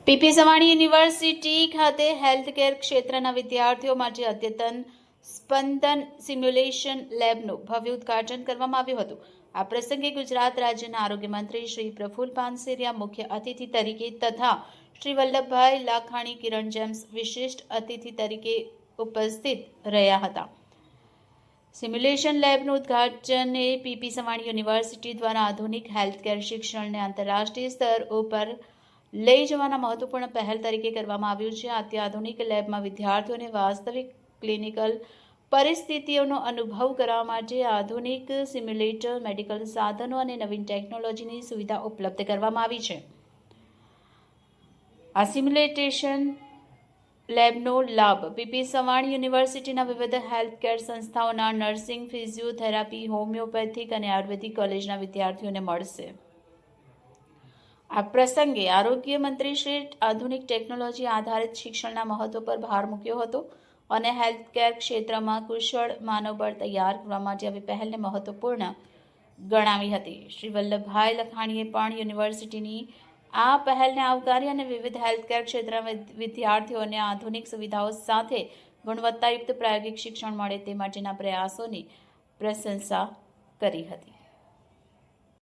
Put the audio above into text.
PP Savani university ખાતે healthcare ક્ષેત્રના વિદ્યાર્થીઓ માટે અદ્યતન સ્પંદન સિમ્યુલેશન લેબનું ભવ્ય ઉદ્ઘાટન કરવામાં આવ્યું હતું। આ પ્રસંગે ગુજરાત રાજ્યના આરોગ્ય મંત્રી શ્રી પ્રફુલ પાનસેરિયા મુખ્ય અતિથિ તરીકે તથા શ્રી વલ્લભભાઈ લાખાણી કિરણ જેમ્સ વિશિષ્ટ અતિથિ તરીકે ઉપસ્થિત રહ્યા હતા। સિમ્યુલેશન લેબનું ઉદ્ઘાટન પીપી સવાણી યુનિવર્સિટી દ્વારા આધુનિક હેલ્થકેર શિક્ષણને આંતરરાષ્ટ્રીય સ્તર ઉપર લઈ જવાના મહત્વપૂર્ણ પહેલ તરીકે કરવામાં આવ્યું છે। આ અત્યાધુનિક લેબમાં વિદ્યાર્થીઓને વાસ્તવિક ક્લિનિકલ પરિસ્થિતિઓનો અનુભવ કરવા માટે આધુનિક સિમ્યુલેટર, મેડિકલ સાધનો અને નવીન ટેકનોલોજીની સુવિધા ઉપલબ્ધ કરવામાં આવી છે। આ સિમ્યુલેશન લેબનો લાભ પીપી સવાણી યુનિવર્સિટીના વિવિધ હેલ્થકેર સંસ્થાઓના નર્સિંગ, ફિઝિયોથેરાપી, હોમિયોપેથિક અને આયુર્વેદિક કોલેજના વિદ્યાર્થીઓને મળશે। આ પ્રસંગે આરોગ્ય મંત્રીશ્રીએ આધુનિક ટેકનોલોજી આધારિત શિક્ષણના મહત્વ પર ભાર મૂક્યો હતો અને હેલ્થકેર ક્ષેત્રમાં કુશળ માનવબળ તૈયાર કરવા માટે આવી પહેલને મહત્વપૂર્ણ ગણાવી હતી। શ્રી વલ્લભભાઈ લખાણીએ પણ યુનિવર્સિટીની આ પહેલને આવકારી અને વિવિધ હેલ્થકેર ક્ષેત્રના વિદ્યાર્થીઓને આધુનિક સુવિધાઓ સાથે ગુણવત્તાયુક્ત પ્રાયોગિક શિક્ષણ મળે તે માટેના પ્રયાસોની પ્રશંસા કરી હતી।